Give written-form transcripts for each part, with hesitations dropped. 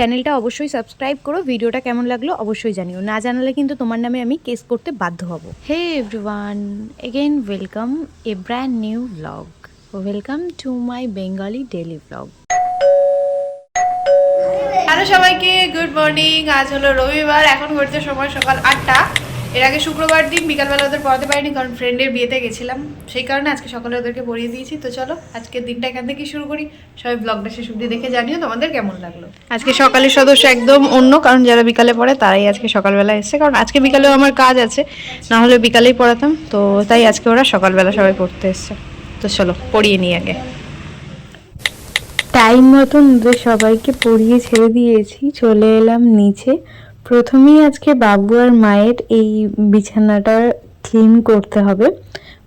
চ্যানেলটা অবশ্যই সাবস্ক্রাইব করো। ভিডিওটা কেমন লাগলো অবশ্যই জানিও, না জানালে কিন্তু তোমার নামে আমি কেস করতে বাধ্য হব। Hey everyone, again welcome a brand new blog. Welcome to my Bengali daily blog. Hello সবাইকে, গুড মর্নিং। আজ হলো রবিবার, এখন ঘুরতে সময় সকাল 8টা। এর আগে শুক্রবার দিন বিকালবেলা ওদের পড়াতে পারিনি, কারণ ফ্রেন্ডের বিয়েতে গেছিলাম, সেই কারণে আজকে সকালে ওদেরকে পড়িয়ে দিয়েছি। তো চলো আজকের দিনটা এখান থেকে শুরু করি। সবাই ব্লগটা শেষ অবধি দেখে জানিও তোমাদের কেমন লাগলো। আজকে সকালের সদস্য একদম অন্য, কারণ যারা বিকালে পড়ে তারাই আজকে সকালবেলা এসছে, কারণ আজকে বিকালেও আমার কাজ আছে, না হলে বিকালেই পড়াতাম। তো তাই আজকে ওরা সকালবেলা সবাই পড়তে এসছে। তো চলো পড়িয়ে নিই আগে। টাইম মতন ওদের সবাইকে পড়িয়ে ছেড়ে দিয়েছি, চলে এলাম নিচে। প্রথমেই আজকে বাবু আর মায়ের এই বিছানাটা ক্লিন করতে হবে।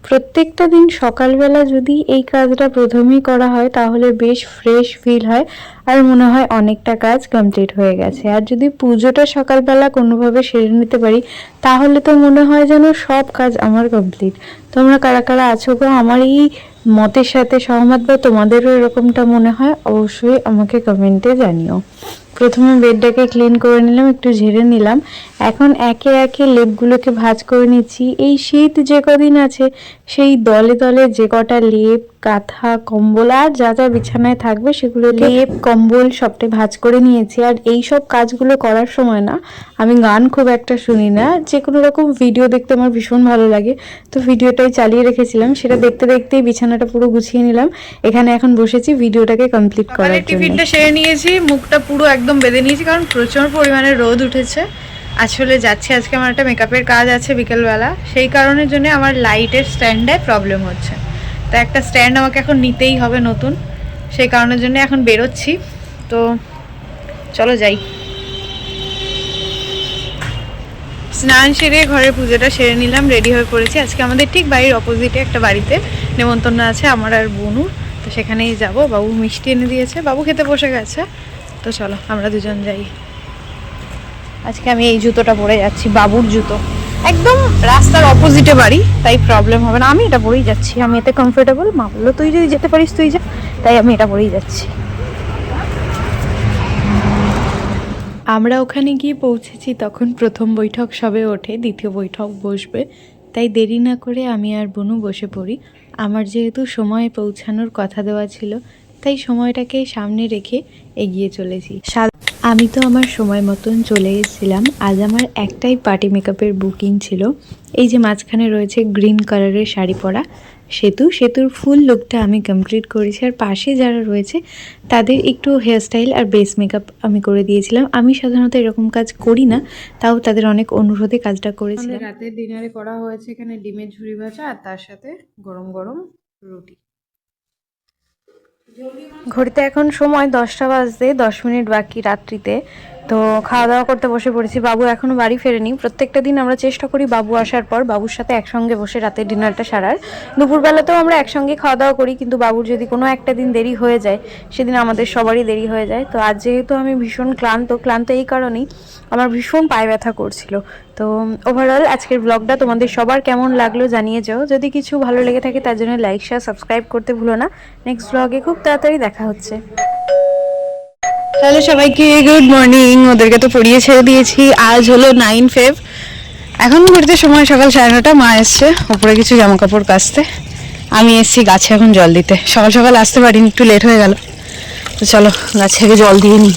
প্রত্যেকটা দিন সকালবেলা যদি এই কাজটা প্রথমেই করা হয় তাহলে বেশ ফ্রেশ ফিল হয়, আর মনে হয় অনেকটা কাজ কমপ্লিট হয়ে গেছে। আর যদি পুজোটা সকালবেলা কোনোভাবে সেরে নিতে পারি তাহলে তো মনে হয় যেন সব কাজ আমার কমপ্লিট। তোমরা কারা কারা আছো গো আমার এই মতের সাথে সহমত, বা তোমাদেরও এরকমটা মনে হয় অবশ্যই আমাকে কমেন্টে জানিও। প্রথমে বেডটাকে ক্লিন করে নিলাম, একটু ঝেড়ে নিলাম। এখন একে একে লেপগুলোকে ভাঁজ করে নিচ্ছি। এই শীত যে কদিন আছে সেই দলে দলে যে কটা লেপ, কাঁথা, কম্বল আর যা যা বিছানায় থাকবে সেগুলোকে লেপ, কম্বল সবটাই ভাঁজ করে নিয়েছি। আর এই সব কাজগুলো করার সময় না আমি গান খুব একটা শুনি না, যে কোনো রকম ভিডিও দেখতে আমার ভীষণ ভালো লাগে। তো ভিডিওটাই চালিয়ে রেখেছিলাম, সেটা দেখতে দেখতেই বিছানাটা পুরো গুছিয়ে নিলাম। এখানে এখন বসেছি ভিডিওটাকে কমপ্লিট করার জন্য। টিফিনটা সেরে নিয়েছি, মুখটা পুরো একদম বেঁধে নিয়েছি, কারণ প্রচুর পরিমাণে রোদ উঠেছে। আসলে যাচ্ছি আজকে আমার একটা মেকআপের কাজ আছে বিকেলবেলা, সেই কারণের জন্য আমার লাইটের স্ট্যান্ডে প্রবলেম হচ্ছে। তো একটা স্ট্যান্ড আমাকে এখন নিতেই হবে নতুন, সেই কারণের জন্য এখন বেরোচ্ছি। তো চলো যাই। স্নান সেরে ঘরের পুজোটা সেরে নিলাম, রেডি হয়ে পড়েছি। আজকে আমাদের ঠিক বাড়ির অপোজিটে একটা বাড়িতে নেমন্তন্ন আছে আমার আর বোনুর, তো সেখানেই যাব। বাবু মিষ্টি এনে দিয়েছে, বাবু খেতে বসে গেছে। তো চলো আমরা দুজন যাই। আজকে আমি এই জুতোটা পরে যাচ্ছি, বাবুর জুতো। একদম রাস্তার অপোজিটে বাড়ি, তাই প্রবলেম হবে না। আমি এটা পরেই যাচ্ছি, আমি এতে কমফোর্টেবল। মা বললো তুই যদি যেতে পারিস তুই যা, তাই আমি এটা পরেই যাচ্ছি। আমরা ওখানে গিয়ে পৌঁছেছি তখন প্রথম বৈঠক সবে ওঠে, দ্বিতীয় বৈঠক বসবে। তাই দেরি না করে আমি আর বনু বসে পড়ি। আমার যেহেতু সময়ে পৌঁছানোর কথা দেওয়া ছিল, তাই সময়টাকে সামনে রেখে এগিয়ে চলেছি। আমি তো আমার সময় মতন চলে এসেছিলাম। আজ আমার একটাই পার্টি মেকআপের বুকিং ছিল। এই যে মাঝখানে রয়েছে গ্রিন কালারের শাড়ি পরা সেতুর ফুল লুকটা আমি কমপ্লিট করেছি। আর পাশে যারা রয়েছে তাদের একটু হেয়ারস্টাইল আর বেস মেকআপ আমি করে দিয়েছিলাম। আমি সাধারণত এরকম কাজ করি না, তাও তাদের অনেক অনুরোধে কাজটা করেছিলাম। রাতের ডিনারে করা হয়েছে এখানে ডিমের ঝুরি ভাজা, আর তার সাথে গরম গরম রুটি। ঘড়িতে এখন সময় 10টা বাজতে 10 মিনিট বাকি রাত্রিতে। তো খাওয়া দাওয়া করতে বসে পড়েছি। বাবু এখনও বাড়ি ফেরেনি। প্রত্যেকটা দিন আমরা চেষ্টা করি বাবু আসার পর বাবুর সাথে একসঙ্গে বসে রাতের ডিনারটা সারার। দুপুরবেলাতেও আমরা একসঙ্গে খাওয়া দাওয়া করি, কিন্তু বাবুর যদি কোনো একটা দিন দেরি হয়ে যায় সেদিন আমাদের সবারই দেরি হয়ে যায়। তো আজ যেহেতু আমি ভীষণ ক্লান্ত এই কারণেই আমার ভীষণ পায়ে ব্যথা করছিল। তো ওভারঅল আজকের ব্লগটা তোমাদের সবার কেমন লাগলো জানিয়ে যাও। যদি কিছু ভালো লেগে থাকে তার জন্য লাইক, শেয়ার, সাবস্ক্রাইব করতে ভুলো না। নেক্সট ব্লগে খুব তাড়াতাড়ি দেখা হচ্ছে। হ্যালো সবাইকে, গুড মর্নিং। ওদেরকে তো পড়িয়ে ছেড়ে দিয়েছি। আজ হলো 9 ফেব। এখন ঘুরতে সময় সকাল 9:30। মা এসছে ওপরে কিছু জামা কাপড় কাচতে, আমি এসছি গাছে এখন জল দিতে। সকাল সকাল আসতে পারিনি, একটু লেট হয়ে গেল। তো চলো গাছে আগে জল দিয়ে নিই।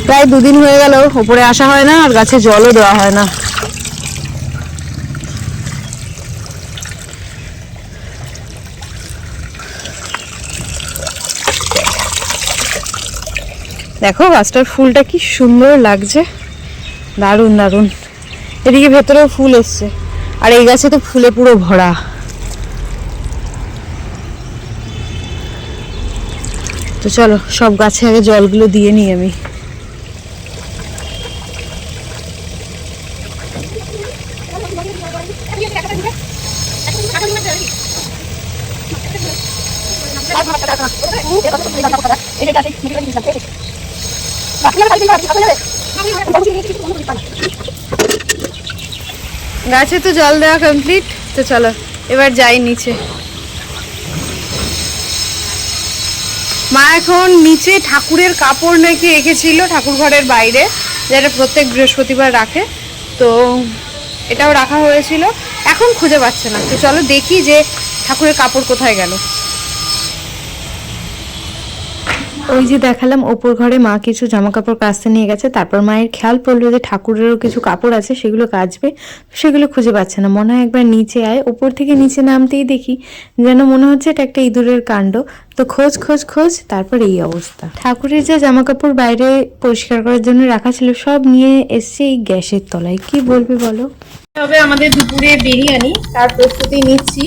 প্রায় 2 দিন হয়ে গেল ওপরে আসা হয় না, আর গাছে জলও দেওয়া হয় না। দেখো গাছটার ফুলটা কি সুন্দর লাগছে, দারুণ দারুণ। এদিকে ভেতরেও ফুল এসছে, আর এই গাছে তো ফুলে পুরো ভরা। তো চলো সব গাছে আগে জলগুলো দিয়ে নিই আমি। গাছে তো জল দেওয়া কমপ্লিট। তো চলো এবার যাই নিচে। মা এখন নিচে ঠাকুরের কাপড় নাকি রেখেছিল ঠাকুর ঘরের বাইরে, যেটা প্রত্যেক বৃহস্পতিবার রাখে, তো এটাও রাখা হয়েছিল, এখন খুঁজে পাচ্ছে না। তো চলো দেখি যে ঠাকুরের কাপড় কোথায় গেল। ওই যে দেখালাম ওপর ঘরে মা কিছু জামা কাপড় কাচতে নিয়ে গেছে, তারপর মায়ের খেয়াল পড়লো যে ঠাকুরেরও কিছু কাপড় আছে, সেগুলো কাচবে, সেগুলো খুঁজে পাচ্ছে না। মনে হয় একবার নিচে আয়, ওপর থেকে নিচে নামতেই দেখি যেন মনে হচ্ছে এটা একটা ইঁদুরের কাণ্ড। তো খোঁজ খোঁজ খোঁজ, তারপর এই অবস্থা। ঠাকুরের যে জামা কাপড় বাইরে পরিষ্কার করার জন্য রাখা ছিল সব নিয়ে এসছে এই গ্যাসের তলায়, কি বলবে বলো। তবে আমাদের দুপুরে বিরিয়ানি, তার প্রস্তুতি নিচ্ছি।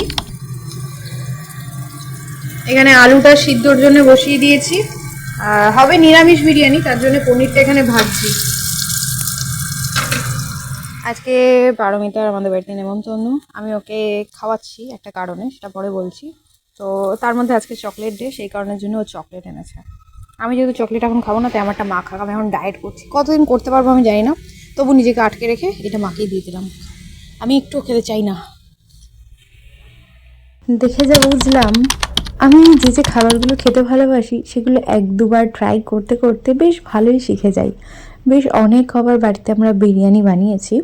এখানে আলুটা সিদ্ধর জন্য বসিয়ে দিয়েছি, হবে নিরামিষ বিরিয়ানি, তার জন্য পনিরটা এখানে ভাজছি। আজকে পারমিতার আমাদের বাড়িতে নেমন্তন্ন, আমি ওকে খাওয়াচ্ছি একটা কারণে, সেটা পরে বলছি। তো তার মধ্যে আজকে চকলেট ডে, সেই কারণের জন্য ও চকলেট এনেছে। আমি যেহেতু চকলেট এখন খাবো না, তাই আমারটা মা খাক। আমি এখন ডায়েট করছি, কতদিন করতে পারবো আমি জানি না, তবু নিজেকে আটকে রেখে এটা মাকেই দিয়ে দিলাম। আমি একটু খেতে চাই না। দেখে যা বুঝলাম, আমি যে যে খাবারগুলো খেতে ভালোবাসি সেগুলো এক দুবার ট্রাই করতে করতে বেশ ভালোই শিখে যাই। বেশ অনেক খাবার বাড়িতে আমরা বিরিয়ানি বানিয়েছি,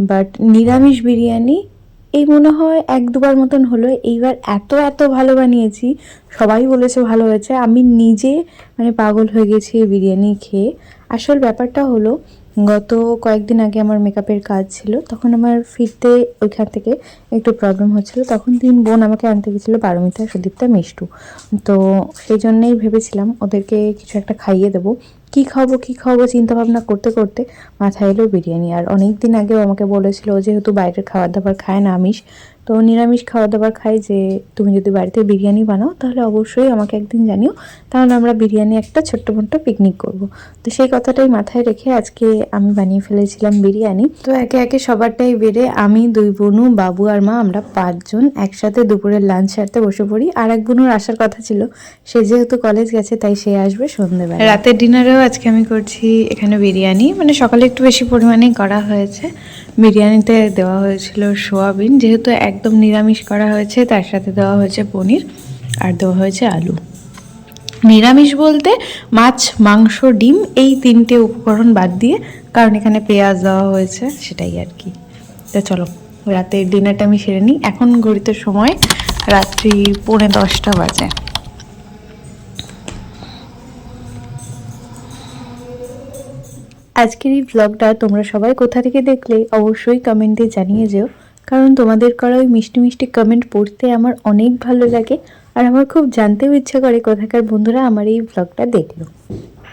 বাট নিরামিষ বিরিয়ানি এই মনে হয় এক দুবার মতন হলো। এইবার এত এত ভালো বানিয়েছি, সবাই বলেছে ভালো হয়েছে, আমি নিজে মানে পাগল হয়ে গেছি এই বিরিয়ানি খেয়ে। আসল ব্যাপারটা হলো, গত কয়েকদিন আগে আমার মেকআপের কাজ ছিল, তখন আমার ফিরতে ওইখান থেকে একটু প্রবলেম হচ্ছিলো। তখন 3 বোন আমাকে আনতে গেছিলো, পারমিতা, সুদীপ্তা, মিষ্টু। তো সেই জন্যেই ভেবেছিলাম ওদেরকে কিছু একটা খাইয়ে দেবো। কী খাওয়াবো চিন্তা ভাবনা করতে করতে মাথায় এলো বিরিয়ানি। আর অনেক দিন আগেও আমাকে বলেছিল, যেহেতু বাইরের খাবার দাবার খায় না, আমিষ, তো নিরামিষ খাবার দাবার খাই, যে তুমি যদি বাড়িতে বিরিয়ানি বানাও তাহলে অবশ্যই আমাকে একদিন জানিও, তাহলে আমরা বিরিয়ানি একটা ছোট্ট মোট্ট পিকনিক করব। তো সেই কথাটাই মাথায় রেখে আজকে আমি বানিয়ে ফেলেছিলাম বিরিয়ানি। তো একে একে সবারটাই বেড়ে আমি, 2 বোনু, বাবু আর মা, আমরা 5 জন একসাথে দুপুরের লাঞ্চ সারতে বসে পড়ি। আর এক বোনুর আসার কথা ছিল, সে যেহেতু কলেজ গেছে তাই সে আসবে সন্ধ্যেবেলা। রাতের ডিনারেও আজকে আমি করছি এখানে বিরিয়ানি, মানে সকালে একটু বেশি পরিমাণেই করা হয়েছে। বিরিয়ানিতে দেওয়া হয়েছিল সোয়াবিন, যেহেতু একদম নিরামিষ করা হয়েছে, তার সাথে দেওয়া হয়েছে পনির আর দেওয়া হয়েছে আলু। নিরামিষ বলতে মাছ, মাংস, ডিম, এই 3টে উপকরণ বাদ দিয়ে, কারণ এখানে পেঁয়াজ দেওয়া হয়েছে, সেটাই আর কি। তো চলো রাতের ডিনারটা আমি সেরে নিই। এখন ঘড়িতে সময় রাত্রি 10:45 বাজে। আজকের এই ভ্লগটা তোমরা সবাই কোথা থেকে দেখলে অবশ্যই কমেন্টে জানিয়ে যেও, কারণ তোমাদের করা ওই মিষ্টি মিষ্টি কমেন্ট পড়তে আমার অনেক ভালো লাগে, আর আমার খুব জানতেও ইচ্ছা করে কোথাকার বন্ধুরা আমার এই ভ্লগটা দেখলো।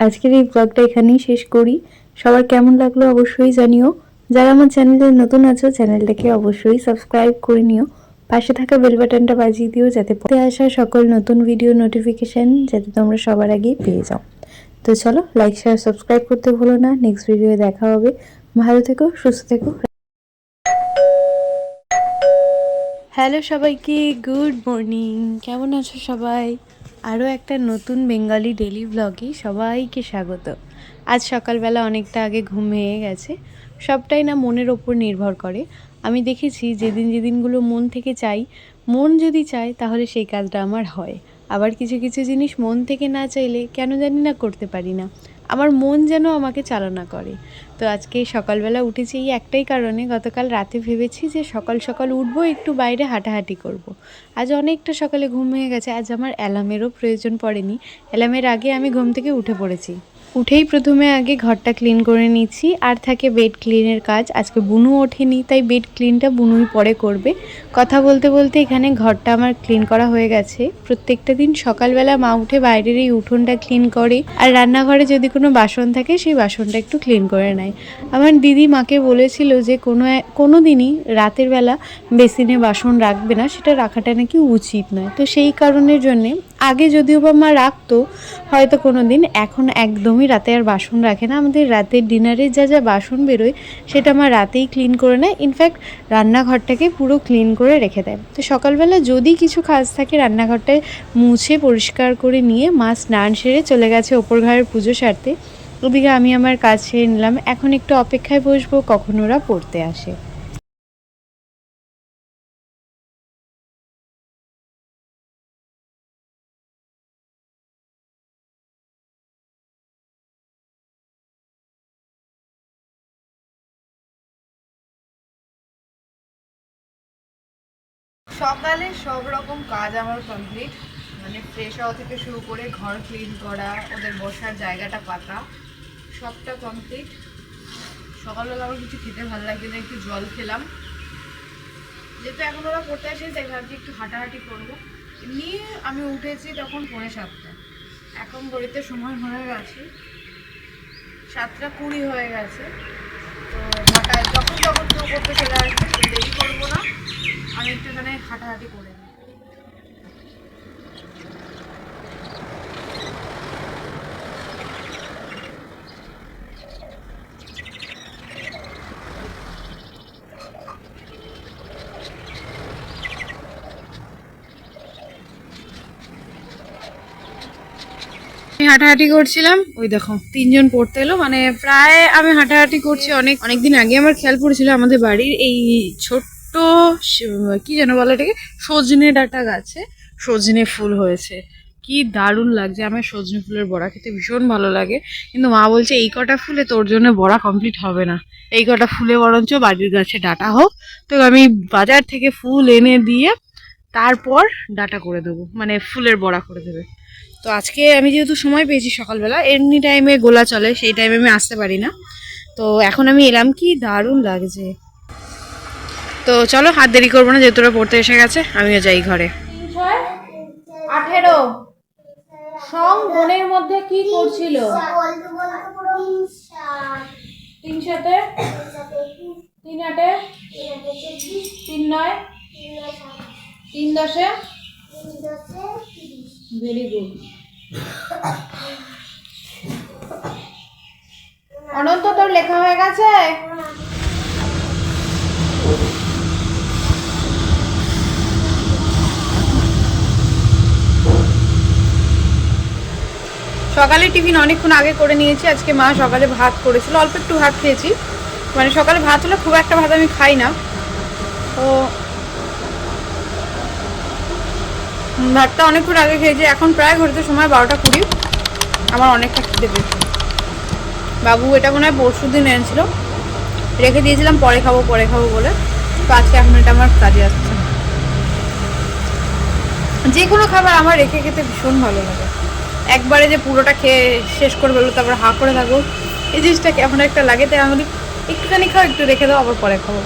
আজকের এই ভ্লগটা এখানেই শেষ করি। সবার কেমন লাগলো অবশ্যই জানিও। যারা আমার চ্যানেলে নতুন আছো, চ্যানেলটাকে অবশ্যই সাবস্ক্রাইব করে নিও, পাশে থাকা বেল বাটনটা বাজিয়ে দিও, যাতে পরে আসা সকল নতুন ভিডিও নোটিফিকেশান যাতে তোমরা সবার আগেই পেয়ে যাও। তো চলো, লাইক, শেয়ার, সাবস্ক্রাইব করতে ভুলো না। নেক্সট ভিডিওয়ে দেখা হবে। ভালো থেকো, সুস্থ থেকো। হ্যালো সবাইকে, গুড মর্নিং। কেমন আছো সবাই? আরও একটা নতুন বেঙ্গলি ডেলি ব্লগে সবাইকে স্বাগত। আজ সকালবেলা অনেকটা আগে ঘুম ভেঙে গেছে। সবটাই না মনের ওপর নির্ভর করে। আমি দেখেছি যেদিন যেদিনগুলো মন থেকে চাই, মন যদি চায় তাহলে সেই কাজটা আমার হয়। আবার কিছু কিছু জিনিস মন থেকে না চাইলে কেন জানি না করতে পারি না। আমার মন যেন আমাকে চালনা করে। তো আজকে সকালবেলা উঠেছি এই একটাই কারণে, গতকাল রাতে ভেবেছি যে সকাল সকাল উঠবো, একটু বাইরে হাঁটাহাঁটি করব। আজ অনেকটা সকালে ঘুম ভেঙে গেছে, আজ আমার অ্যালার্মেরও প্রয়োজন পড়েনি। অ্যালার্মের আগে আমি ঘুম থেকে উঠে পড়েছি। উঠেই প্রথমে আগে ঘরটা ক্লিন করে নিচ্ছি, আর থাকে বেড ক্লিনের কাজ। আজকে বুনু ওঠেনি, তাই বেড ক্লিনটা বুনুই পরে করবে। কথা বলতে বলতে এখানে ঘরটা আমার ক্লিন করা হয়ে গেছে। প্রত্যেকটা দিন সকালবেলা মা উঠে বাইরের এই উঠোনটা ক্লিন করে, আর রান্নাঘরে যদি কোনো বাসন থাকে সেই বাসনটা একটু ক্লিন করে নেয়। আমার দিদি মাকে বলেছিল যে কোনো দিনই রাতের বেলা বেসিনে বাসন রাখবে না, সেটা রাখাটা নাকি উচিত নয়। তো সেই কারণের জন্যে আগে যদিও বা মা রাখতো হয়তো কোনো দিন, এখন একদমই রাতে আর বাসন রাখে না। আমাদের রাতের ডিনারে যা যা বাসন বেরোয় সেটা মা রাতেই ক্লিন করে নেয়। ইনফ্যাক্ট রান্নাঘরটাকে পুরো ক্লিন করে রেখে দেয়। তো সকালবেলা যদি কিছু কাজ থাকে রান্নাঘরটায় মুছে পরিষ্কার করে নিয়ে মা স্নান সেরে চলে গেছে ওপর ঘরের পুজো সারতে। ওদিকে আমি আমার কাজ সেরে নিলাম। এখন একটু অপেক্ষায় বসবো কখন ওরা পড়তে আসে। সকালে সব রকম কাজ আমার কমপ্লিট, মানে ফ্রেশ হওয়া থেকে শুরু করে ঘর ক্লিন করা, ওদের বসার জায়গাটা পাতা, সবটা কমপ্লিট। সকালবেলা আমার কিছু খেতে ভালো লাগছে না, একটু জল খেলাম। যেহেতু এখন ওরা পড়তে আসে, তাই ভাবছি একটু হাঁটাহাঁটি করবো। এমনি আমি উঠেছি তখন 6:45, এখন ঘড়িতে সময় হয়ে গেছে 7:20 হয়ে গেছে। তো হাঁটায় যখন তখন কেউ করতে চলে আসবে, দেরি করবো না, আমি একটুখানে হাঁটাহাঁটি করে নিই। আমি হাঁটাহাঁটি করছিলাম, ওই দেখো 3জন পড়তে এলো। মানে প্রায় আমি হাঁটাহাঁটি করছি অনেকদিন আগে আমার খেয়াল পড়েছিল আমাদের বাড়ির এই ছোট্ট কি যেন বলে এটাকে, সজনে ডাঁটা গাছে সজনে ফুল হয়েছে। কি দারুণ লাগছে, আমার সজনে ফুলের বড়া খেতে ভীষণ ভালো লাগে। কিন্তু মা বলছে এই কটা ফুলে তোর জন্য বড়া কমপ্লিট হবে না, এই কটা ফুলে বরঞ্চ বাড়ির গাছে ডাঁটা হোক। তো আমি বাজার থেকে ফুল এনে দিয়ে তারপর ডাঁটা করে দেবো, মানে ফুলের বড়া করে দেবে। তো আজকে আমি যেহেতু সময় পেয়েছি সকালবেলা, এমনি টাইমে গোলা চলে, সেই টাইমে আমি আসতে পারি না। তো এখন আমি এলাম, কি দারুণ লাগছে। তো চলো হাত দেরি করবো না, যেহেতু ওরা পড়তে এসে গেছে, আমিও যাই ঘরে। 18 সং বোনের মধ্যে কি করছিল? 3 সাথে 3 8 3 9 3 10 ভেরি গুড। অনন্ত তোর লেখা হয়ে গেছে? সকালে টিফিন অনেকক্ষণ আগে করে নিয়েছি। আজকে মা সকালে ভাত করেছিল, অল্প একটু ভাত খেয়েছি। মানে সকালে ভাত হলে খুব একটা ভাত আমি খাই না, তো ভাতটা অনেকক্ষণ আগে খেয়েছি। এখন প্রায় ঘড়িতে সময় 12:20, আমার অনেকটা খেতে পেয়েছি। বাবু এটা মনে হয় পরশুদিন এনেছিল, রেখে দিয়েছিলাম পরে খাবো বলে। তো আজকে এখন এটা আমার কাজে আসছে। যে কোনো খাবার আমার রেখে খেতে ভীষণ ভালো লাগে। একবারে যে পুরোটা খেয়ে শেষ করে ফেলবো তারপর হা করে থাকবো, এই জিনিসটা কেমন একটা লাগে। তাই আমি একটুখানি খাও, একটু রেখে দাও, আবার পরে খাবো।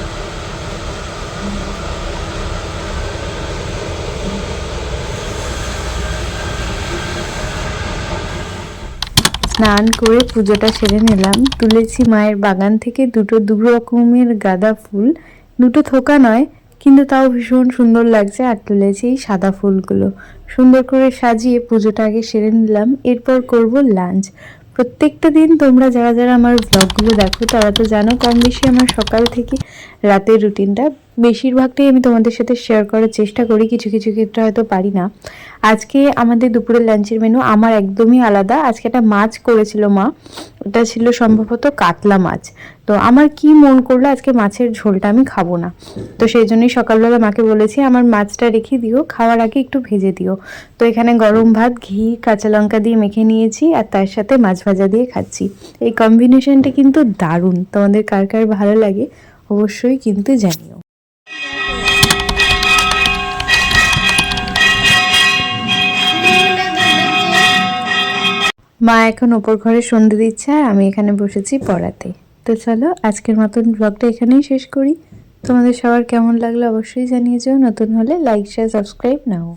স্নান করে পুজোটা সেরে নিলাম। তুলেছি মায়ের বাগান থেকে দু রকমের গাঁদা ফুল, দুটো থোকা নয় কিন্তু তাও ভীষণ সুন্দর লাগছে। আর তুলেছি এই সাদা ফুলগুলো, সুন্দর করে সাজিয়ে পুজোটা আগে সেরে নিলাম। এরপর করব লাঞ্চ। প্রত্যেকটা দিন তোমরা যারা যারা আমার ব্লগগুলো দেখো তারা তো জানো কম বেশি আমার সকাল থেকে রাতের রুটিনটা বেশিরভাগটাই আমি তোমাদের সাথে শেয়ার করার চেষ্টা করি, কিছু কিছু ক্ষেত্রে হয়তো পারি না। আজকে আমাদের দুপুরের লাঞ্চের মেনু আমার একদমই আলাদা। আজকে একটা মাছ করেছিল মা, ওটা ছিল সম্ভবত কাতলা মাছ। তো আমার কি মন করলো আজকে মাছের ঝোলটা আমি খাবো না, তো সেই জন্যই সকালবেলা মাকে বলেছি আমার মাছটা রেখে দিও, খাওয়ার আগে একটু ভেজে দিও। তো এখানে গরম ভাত ঘি কাঁচা লঙ্কা দিয়ে মেখে নিয়েছি, আর তার সাথে মাছ ভাজা দিয়ে খাচ্ছি। এই কম্বিনেশনটা কিন্তু দারুণ। তোমাদের কার কার ভালো লাগে অবশ্যই কিন্তু জানিও। মা এখন ওপর ঘরে সন্ধে দিচ্ছে, আর আমি এখানে বসেছি পড়াতে। তো চলো আজকের মতন ব্লগটা এখানেই শেষ করি। তোমাদের সবার কেমন লাগলো অবশ্যই জানিয়ে যাও। নতুন হলে লাইক শেয়ার সাবস্ক্রাইব নাও।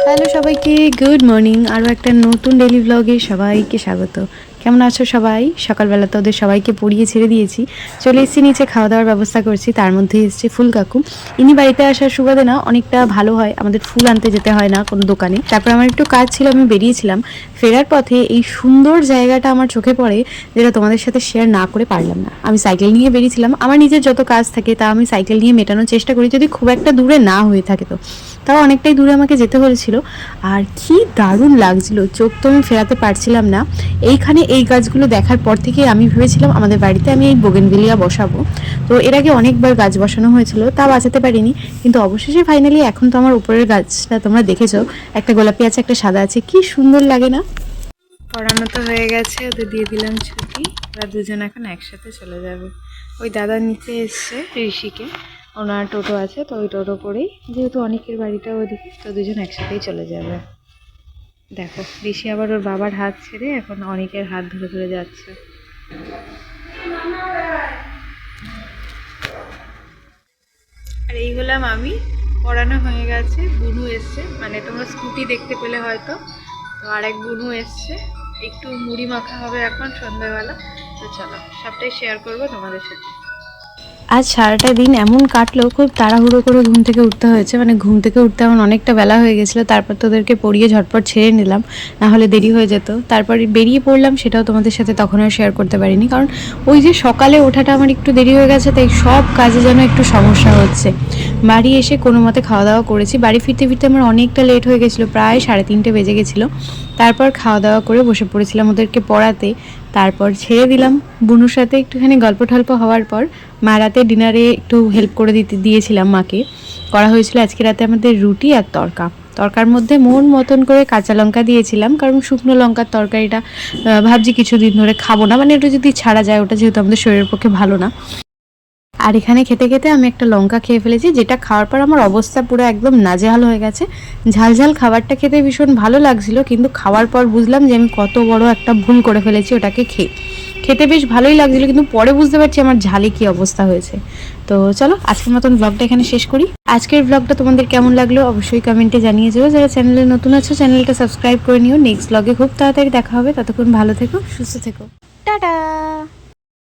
হ্যালো সবাইকে, গুড মর্নিং। আরও একটা নতুন ডেলি ব্লগে সবাইকে স্বাগত। কেমন আছো সবাই? সকালবেলা তো ওদের সবাইকে পড়িয়ে ছেড়ে দিয়েছি, চলে এসেছি নিচে খাওয়া দাওয়ার ব্যবস্থা করছি। তার মধ্যে এসছে ফুল কাকু। ইনি বাড়িতে আসার সুবাদে না অনেকটা ভালো হয়, আমাদের ফুল আনতে যেতে হয় না কোনো দোকানে। তারপর আমার একটু কাজ ছিল, আমি বেরিয়েছিলাম। ফেরার পথে এই সুন্দর জায়গাটা আমার চোখে পড়ে, যেটা তোমাদের সাথে শেয়ার না করে পারলাম না। আমি সাইকেল নিয়ে বেরিয়েছিলাম, আমার নিজের যত কাজ থাকে তা আমি সাইকেল নিয়ে মেটানোর চেষ্টা করি, যদি খুব একটা দূরে না হয়ে থাকে তো। তাও অনেকটাই দূরে আমাকে যেতে হয়েছিল। আর কি দারুণ লাগছিল, চোখ তো আমি ফেরাতে পারছিলাম না। এইখানে এই গাছগুলো দেখার পর থেকে আমি ভেবেছিলাম আমাদের বাড়িতে আমি এই বোগেনভিলিয়া বসাবো। তো এর আগে অনেকবার গাছ বসানো হয়েছিল, তা বাঁচাতে পারিনি। কিন্তু অবশেষে ফাইনালি এখন তো আমার উপরের গাছটা তোমরা দেখেছো, একটা গোলাপি আছে একটা সাদা আছে, কি সুন্দর লাগে না? পড়ানো তো হয়ে গেছে, ওদের দিয়ে দিলাম ছুটি। ওরা দুজন এখন একসাথে চলে যাবে। ওই দাদা নিচে এসছে ঋষিকে, ওনার টোটো আছে, তো ওই টোটো করেই, যেহেতু অনেকের বাড়িটা ওদিকে, তো দুজন একসাথেই চলে যাবে। দেখো ঋষি আবার ওর বাবার হাত ছেড়ে এখন অনেকের হাত ধরে ধরে যাচ্ছে। আর এই হলাম আমি, পড়ানো হয়ে গেছে, বুনু এসছে, মানে তোমরা স্কুটি দেখতে পেলে হয়তো, তো আর এক বুনু এসছে, একটু মুড়ি মাখা হবে এখন সন্ধ্যাবেলা। তো চলো সবটাই শেয়ার করবো তোমাদের সাথে। আজ সারাটা দিন এমন কাটলো, খুব তাড়াহুড়ো করে ঘুম থেকে উঠতে হয়েছে, মানে ঘুম থেকে উঠতে আমার অনেকটা বেলা হয়ে গেছিলো। তারপর তোদেরকে পড়িয়ে ঝটপট ছেড়ে নিলাম, না হলে দেরি হয়ে যেত। তারপর বেরিয়ে পড়লাম, সেটাও তোমাদের সাথে তখন আর শেয়ার করতে পারিনি, কারণ ওই যে সকালে ওঠাটা আমার একটু দেরি হয়ে গেছে, তাই সব কাজে যেন একটু সমস্যা হচ্ছে। বাড়ি এসে কোনো মতে খাওয়া দাওয়া করেছি, বাড়ি ফিরতে ফিরতে আমার অনেকটা লেট হয়ে গেছিলো, প্রায় 3:30 বেজে গেছিলো। তারপর খাওয়া দাওয়া করে বসে পড়েছিলাম ওদেরকে পড়াতে। তারপর ছেড়ে দিলাম বুনুর সাথে একটুখানি গল্প টল্প হওয়ার পর মা রাতে ডিনারে একটু হেল্প করে দিয়েছিলাম মাকে। করা হয়েছিল আজকে রাতে আমাদের রুটি আর তড়কা। তড়কার মধ্যে মন মতন করে কাঁচা লঙ্কা দিয়েছিলাম, কারণ শুকনো লঙ্কার তরকারিটা ভাবছি কিছুদিন ধরে খাবো না, মানে একটু যদি ছাড়া যায়, ওটা যেহেতু আমাদের শরীরের পক্ষে ভালো না। আর এখানে খেতে খেতে আমি একটা লঙ্কা খেয়ে ফেলেছি, যেটা খাওয়ার পর আমার অবস্থা পুরো একদম নাজেহাল হয়ে গেছে। ঝালঝাল খাবারটা খেতে ভীষণ ভালো লাগছিল, কিন্তু খাওয়ার পর বুঝলাম যে আমি কত বড় একটা ভুল করে ফেলেছি ওটাকে খেতে বেশ ভালোই লাগছিল, কিন্তু পরে বুঝতে পারছি আমার ঝালে কি অবস্থা হয়েছে। তো চলো আজকের মতন ব্লগটা এখানে শেষ করি। আজকের ব্লগটা তোমাদের কেমন লাগলো অবশ্যই কমেন্টে জানিয়ে যাও। যারা চ্যানেলে নতুন আছো চ্যানেলটা সাবস্ক্রাইব করে নিও। নেক্সট ব্লগে খুব তাড়াতাড়ি দেখা হবে, ততক্ষণ ভালো থেকো, সুস্থ থেকো, টাটা।